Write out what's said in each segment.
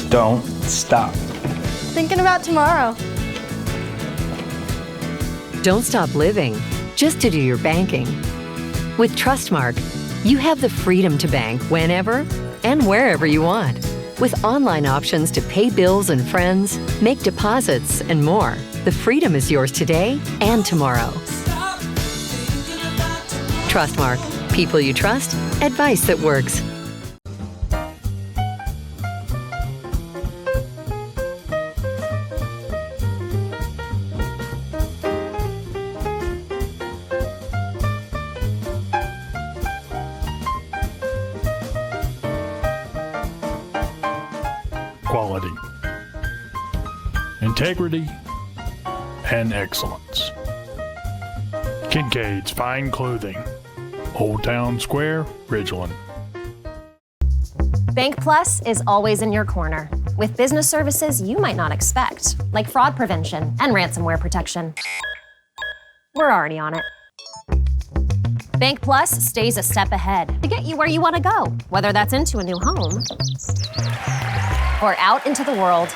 Don't stop. Thinking about tomorrow. Don't stop living just to do your banking. With Trustmark, you have the freedom to bank whenever and wherever you want. With online options to pay bills and friends, make deposits, and more, the freedom is yours today and tomorrow. Trustmark. People you trust. Advice that works. Quality, integrity, and excellence. Kincaid's Fine Clothing, Old Town Square, Ridgeland. Bank Plus is always in your corner with business services you might not expect, like fraud prevention and ransomware protection. We're already on it. Bank Plus stays a step ahead to get you where you want to go, whether that's into a new home or out into the world.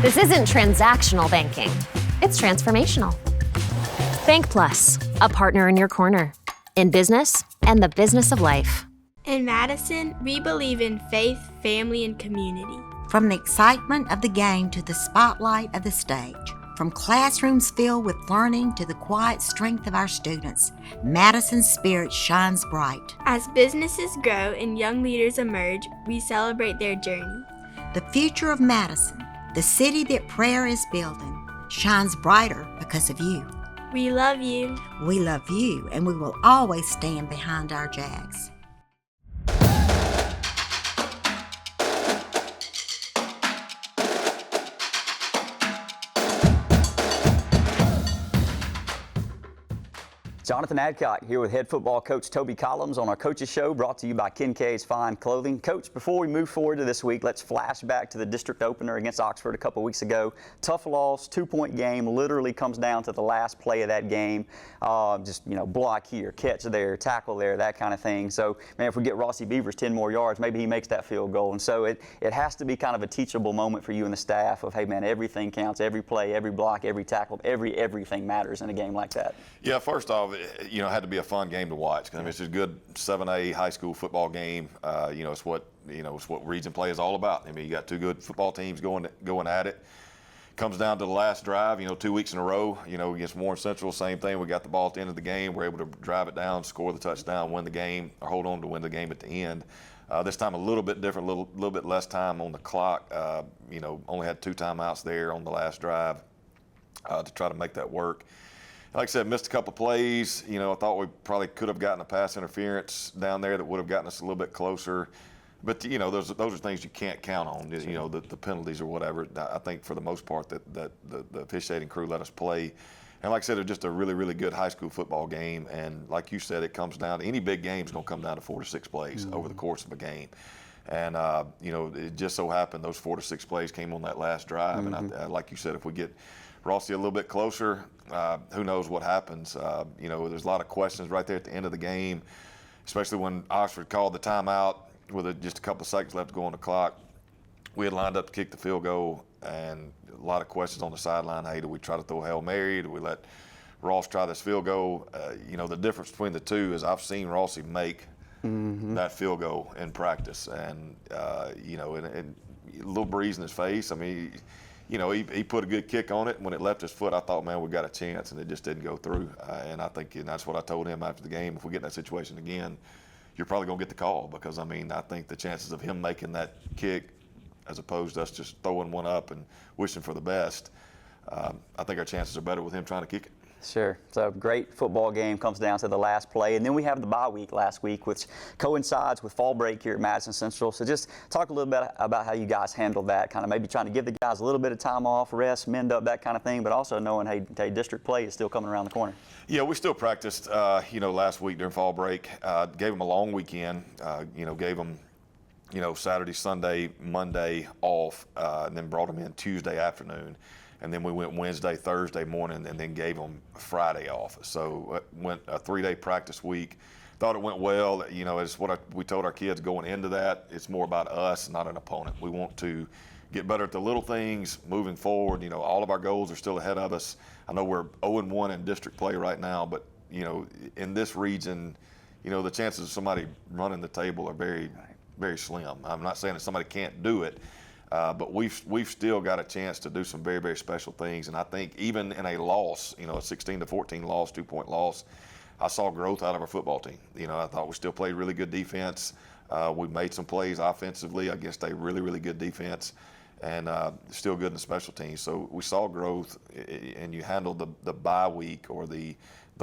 This isn't transactional banking. It's transformational. Bank Plus, a partner in your corner, in business and the business of life. In Madison, we believe in faith, family, and community. From the excitement of the game to the spotlight of the stage, from classrooms filled with learning to the quiet strength of our students, Madison's spirit shines bright. As businesses grow and young leaders emerge, we celebrate their journey. The future of Madison, the city that prayer is building, shines brighter because of you. We love you. We love you, and we will always stand behind our Jags. Jonathan Adcock here with head football coach Toby Collums on our Coaches Show, brought to you by Kincaid's Fine Clothing. Coach, before we move forward to this week, let's flash back to the district opener against Oxford a couple weeks ago. Tough loss, 2-point game, literally comes down to the last play of that game. Block here, catch there, tackle there, that kind of thing. So, man, if we get Rossi Beavers 10 more yards, maybe he makes that field goal. And so it has to be kind of a teachable moment for you and the staff of, hey, man, everything counts, every play, every block, every tackle, everything matters in a game like that. Yeah, first off, it had to be a fun game to watch. I mean, it's a good 7A high school football game. It's what region play is all about. I mean, you got two good football teams going at it. Comes down to the last drive. 2 weeks in a row. Against Warren Central, same thing. We got the ball at the end of the game. We're able to drive it down, score the touchdown, win the game, or hold on to win the game at the end. This time a little bit different, a little bit less time on the clock. Only had 2 timeouts there on the last drive to try to make that work. Like I said, missed a couple of plays. I thought we probably could have gotten a pass interference down there that would have gotten us a little bit closer. But, those are things you can't count on, the penalties or whatever. I think for the most part that the officiating crew let us play. And like I said, it's just a really, really good high school football game. And like you said, it comes down to any big game is going to come down to 4 to 6 plays over the course of a game. And, it just so happened those 4 to 6 plays came on that last drive. And like you said, if we get Rossi a little bit closer, who knows what happens. There's a lot of questions right there at the end of the game, especially when Oxford called the timeout with just a couple of seconds left to go on the clock. We had lined up to kick the field goal, and a lot of questions on the sideline. Hey, do we try to throw a Hail Mary? Do we let Ross try this field goal? The difference between the two is I've seen Rossi make that field goal in practice, and a little breeze in his face. I mean, he put a good kick on it. When it left his foot, I thought, man, we got a chance, and it just didn't go through. And I think that's what I told him after the game. If we get in that situation again, you're probably going to get the call because, I think the chances of him making that kick as opposed to us just throwing one up and wishing for the best, I think our chances are better with him trying to kick it. Sure. So great football game comes down to the last play. And then we have the bye week last week, which coincides with fall break here at Madison Central. So just talk a little bit about how you guys handled that, kind of maybe trying to give the guys a little bit of time off, rest, mend up, that kind of thing, but also knowing, hey, district play is still coming around the corner. Yeah, we still practiced, last week during fall break. Gave them a long weekend, gave them, Saturday, Sunday, Monday off, and then brought them in Tuesday afternoon. And then we went Wednesday, Thursday morning, and then gave them Friday off. So went a 3-day practice week. thought it went well. You know, it's what we told our kids going into that. It's more about us, not an opponent. We want to get better at the little things moving forward. You know, all of our goals are still ahead of us. I know we're 0-1 in district play right now, but, you know, in this region, you know, the chances of somebody running the table are very, very slim. I'm not saying that somebody can't do it, but we've still got a chance to do some very, very special things. And I think even in a loss, you know, a 16-14 loss, 2-point loss, I saw growth out of our football team. You know, I thought we still played really good defense. We made some plays offensively against a really, really good defense, and still good in the special teams. So we saw growth, and you handled the bye week or the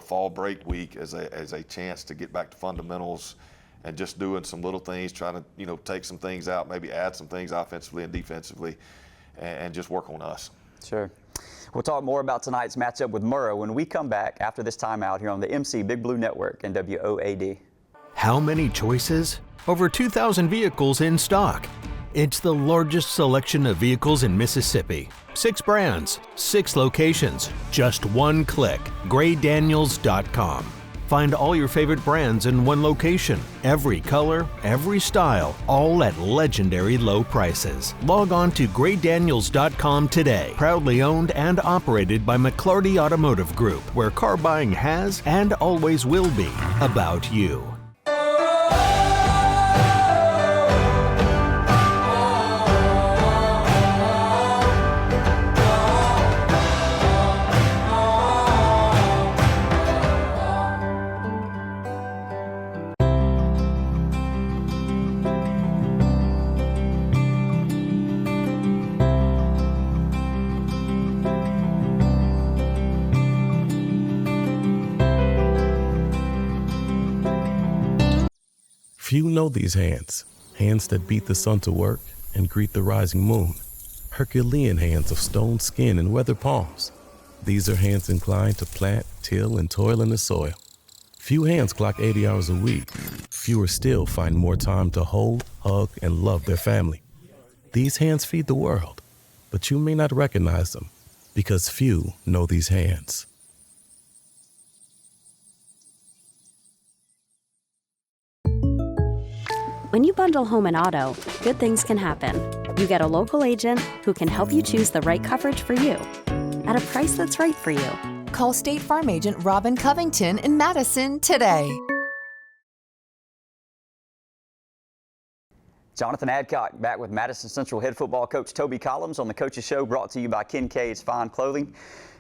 fall break week as a chance to get back to fundamentals and just doing some little things, trying to, you know, take some things out, maybe add some things offensively and defensively, and just work on us. Sure. We'll talk more about tonight's matchup with Murrah when we come back after this timeout here on the MC Big Blue Network and WOAD. How many choices? Over 2,000 vehicles in stock. It's the largest selection of vehicles in Mississippi. 6 brands, 6 locations, just one click. GrayDaniels.com. Find all your favorite brands in one location. Every color, every style, all at legendary low prices. Log on to GrayDaniels.com today. Proudly owned and operated by McClarty Automotive Group, where car buying has and always will be about you. Few know these hands, hands that beat the sun to work and greet the rising moon. Herculean hands of stone skin and weather palms. These are hands inclined to plant, till, and toil in the soil. Few hands clock 80 hours a week. Fewer still find more time to hold, hug, and love their family. These hands feed the world, but you may not recognize them because few know these hands. When you bundle home and auto, good things can happen. You get a local agent who can help you choose the right coverage for you at a price that's right for you. Call State Farm agent Robin Covington in Madison today. Jonathan Adcock back with Madison Central head football coach Toby Collums on the Coach's Show, brought to you by Kincaid's Fine Clothing.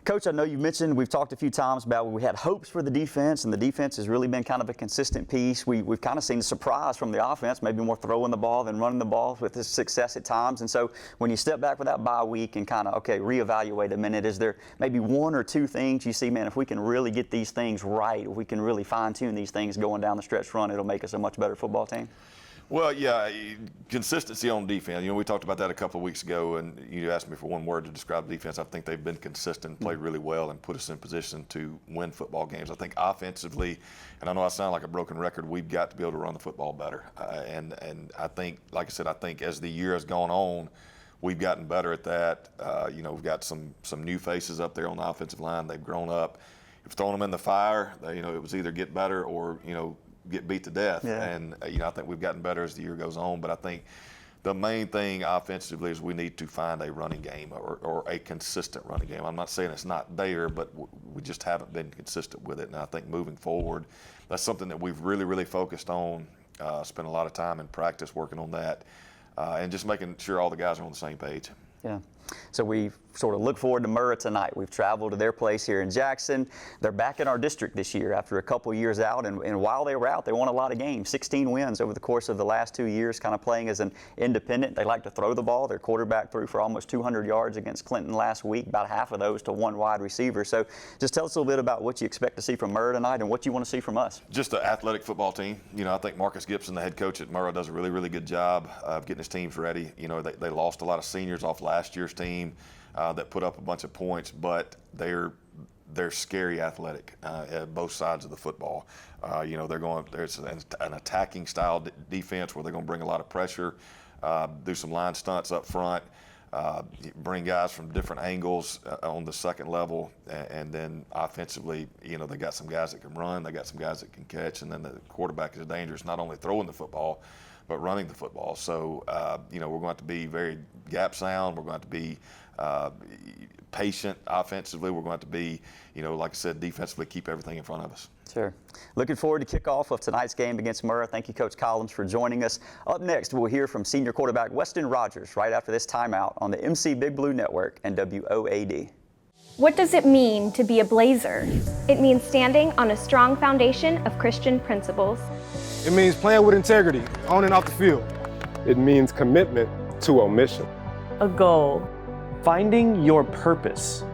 Coach, I know you mentioned, we've talked a few times about we had hopes for the defense, and the defense has really been kind of a consistent piece. We've kind of seen a surprise from the offense, maybe more throwing the ball than running the ball with this success at times. And so when you step back with that bye week and kind of, okay, reevaluate a minute, is there maybe 1 or 2 things you see, man, if we can really get these things right, if we can really fine-tune these things going down the stretch run, it'll make us a much better football team? Well, yeah, consistency on defense. You know, we talked about that a couple of weeks ago, and you asked me for one word to describe the defense. I think they've been consistent, played really well, and put us in position to win football games. I think offensively, and I know I sound like a broken record, we've got to be able to run the football better. And I think, like I said, I think as the year has gone on, we've gotten better at that. You know, we've got some new faces up there on the offensive line. They've grown up. You've thrown them in the fire. You know, it was either get better or, you know, get beat to death. Yeah. And, you know, I think we've gotten better as the year goes on. But I think the main thing offensively is we need to find a running game or a consistent running game. I'm not saying it's not there, but we just haven't been consistent with it. And I think moving forward, that's something that we've really, really focused on, spent a lot of time in practice working on that, and just making sure all the guys are on the same page. Yeah. So we sort of look forward to Murrah tonight. We've traveled to their place here in Jackson. They're back in our district this year after a couple years out, and while they were out, they won a lot of games, 16 wins over the course of the last 2 years, kind of playing as an independent. They like to throw the ball. Their quarterback threw for almost 200 yards against Clinton last week, about half of those to one wide receiver. So just tell us a little bit about what you expect to see from Murrah tonight and what you want to see from us. Just an athletic football team. You know, I think Marcus Gibson, the head coach at Murrah, does a really, really good job of getting his teams ready. You know, they lost a lot of seniors off last year's team. That put up a bunch of points, but they're scary athletic at both sides of the football. You know, there's an attacking style defense where they're going to bring a lot of pressure, do some line stunts up front. bring guys from different angles on the second level, and then offensively, they got some guys that can run, they got some guys that can catch, and then the quarterback is dangerous, not only throwing the football, but running the football. So, we're going to have to be very gap sound. We're going to have to be patient offensively. We're going to have to be, like I said, defensively, keep everything in front of us. Sure. Looking forward to kickoff of tonight's game against Murrah. Thank you, Coach Collums, for joining us. Up next, we'll hear from senior quarterback Weston Rogers right after this timeout on the MC Big Blue Network and WOAD. What does it mean to be a Blazer? It means standing on a strong foundation of Christian principles. It means playing with integrity, on and off the field. It means commitment to a mission. A goal. Finding your purpose.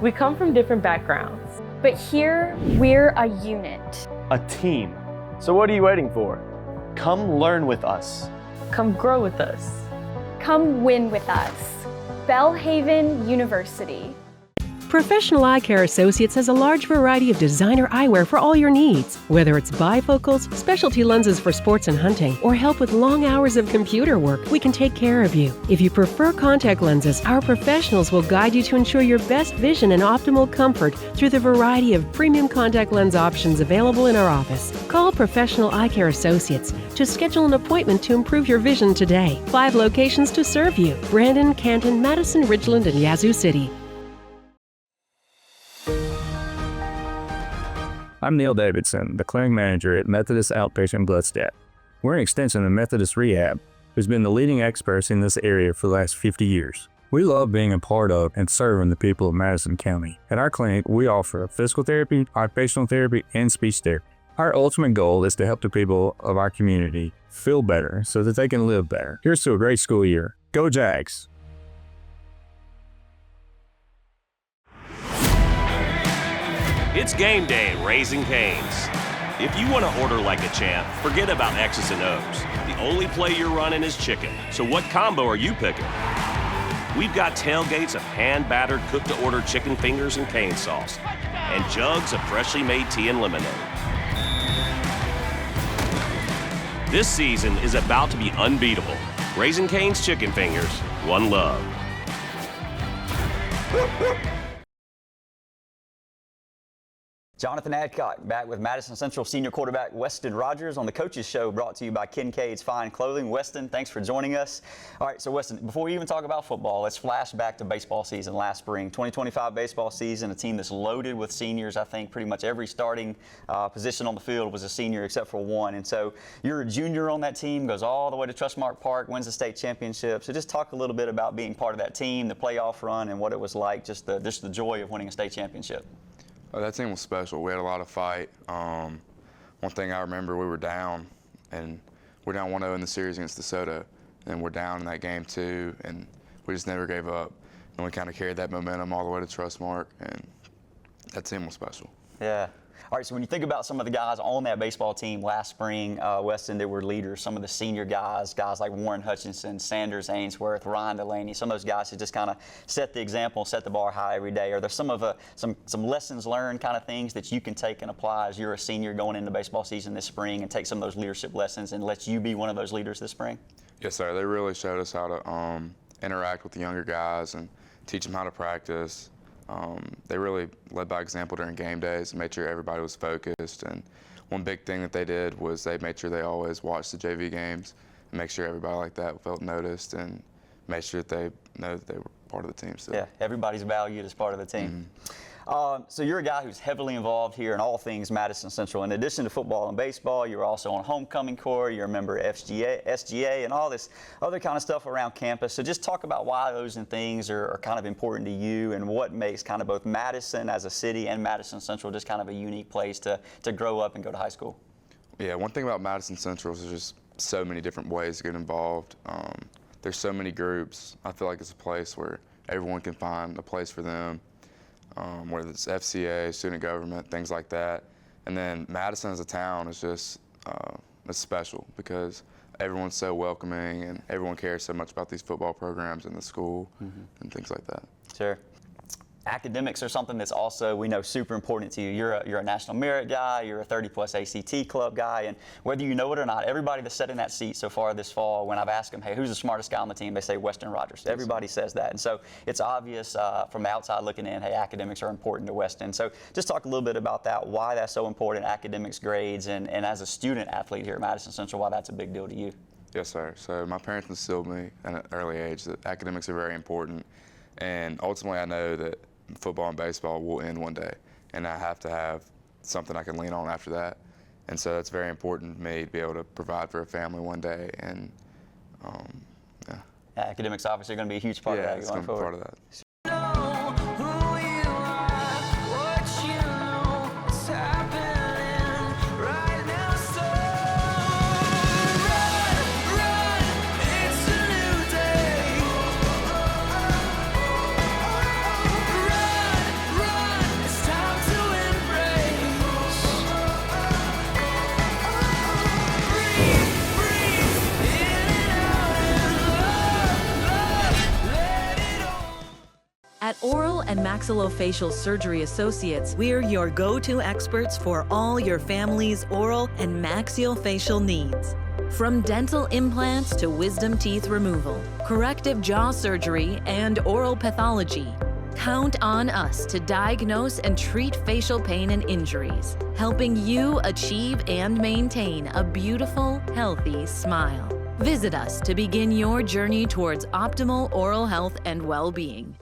We come from different backgrounds. But here, we're a unit. A team. So what are you waiting for? Come learn with us. Come grow with us. Come win with us. Belhaven University. Professional Eye Care Associates has a large variety of designer eyewear for all your needs. Whether it's bifocals, specialty lenses for sports and hunting, or help with long hours of computer work, we can take care of you. If you prefer contact lenses, our professionals will guide you to ensure your best vision and optimal comfort through the variety of premium contact lens options available in our office. Call Professional Eye Care Associates to schedule an appointment to improve your vision today. 5 locations to serve you: Brandon, Canton, Madison, Ridgeland, and Yazoo City. I'm Neil Davidson, the clinic manager at Methodist Outpatient Bloodstadt. We're an extension of Methodist Rehab, who's been the leading experts in this area for the last 50 years. We love being a part of and serving the people of Madison County. At our clinic, we offer physical therapy, occupational therapy, and speech therapy. Our ultimate goal is to help the people of our community feel better so that they can live better. Here's to a great school year. Go Jags! It's game day at Raising Cane's. If you want to order like a champ, forget about X's and O's. The only play you're running is chicken. So what combo are you picking? We've got tailgates of hand-battered, cooked-to-order chicken fingers and cane sauce, and jugs of freshly made tea and lemonade. This season is about to be unbeatable. Raising Cane's Chicken Fingers, one love. Jonathan Adcock back with Madison Central senior quarterback Weston Rogers on the Coaches Show, brought to you by Kincaid's Fine Clothing. Weston, thanks for joining us. All right, so Weston, before we even talk about football, let's flash back to baseball season last spring. 2025 baseball season, a team that's loaded with seniors. I think pretty much every starting position on the field was a senior except for one. And so you're a junior on that team, goes all the way to Trustmark Park, wins the state championship. So just talk a little bit about being part of that team, the playoff run, and what it was like, just the joy of winning a state championship. That team was special. We had a lot of fight. One thing I remember, we were down, and we're down 1-0 in the series against DeSoto, and we're down in that game too, and we just never gave up. And we kind of carried that momentum all the way to Trustmark, and that team was special. Yeah. All right, so when you think about some of the guys on that baseball team last spring, Weston, there were leaders, some of the senior guys like Warren Hutchinson, Sanders Ainsworth, Ryan Delaney, some of those guys who just kind of set the example, set the bar high every day. Are there some of some lessons learned kind of things that you can take and apply as you're a senior going into baseball season this spring, and take some of those leadership lessons and let you be one of those leaders this spring? Yes, sir. They really showed us how to interact with the younger guys and teach them how to practice. They really led by example during game days and made sure everybody was focused. And one big thing that they did was they made sure they always watched the JV games and make sure everybody like that felt noticed and made sure that they know that they were part of the team still. Yeah, everybody's valued as part of the team. So you're a guy who's heavily involved here in all things Madison Central. In addition to football and baseball, you're also on homecoming corps, you're a member of SGA, and all this other kind of stuff around campus. So just talk about why those things are kind of important to you, and what makes kind of both Madison as a city and Madison Central just kind of a unique place to grow up and go to high school. Yeah, one thing about Madison Central is there's just so many different ways to get involved. There's so many groups. I feel like it's a place where everyone can find a place for them. Whether it's FCA, student government, things like that. And then Madison as a town is just it's special because everyone's so welcoming and everyone cares so much about these football programs in the school and things like that. Sure. Academics are something that's also, we know, super important to you. You're a national merit guy, you're a 30-plus ACT club guy, and whether you know it or not, everybody that's sat in that seat so far this fall, when I've asked them, hey, who's the smartest guy on the team, they say Weston Rogers. Everybody says that. And so it's obvious from the outside looking in, hey, academics are important to Weston. So just talk a little bit about that, why that's so important, academics, grades, and as a student athlete here at Madison Central, why that's a big deal to you. Yes, sir. So my parents instilled me at an early age that academics are very important, and ultimately I know that football and baseball will end one day, and I have to have something I can lean on after that. And so it's very important to me to be able to provide for a family one day, and yeah. Academics obviously are going to be a huge part of that going forward. Part of that. At Oral and Maxillofacial Surgery Associates, we're your go-to experts for all your family's oral and maxillofacial needs. From dental implants to wisdom teeth removal, corrective jaw surgery, and oral pathology, count on us to diagnose and treat facial pain and injuries, helping you achieve and maintain a beautiful, healthy smile. Visit us to begin your journey towards optimal oral health and well-being.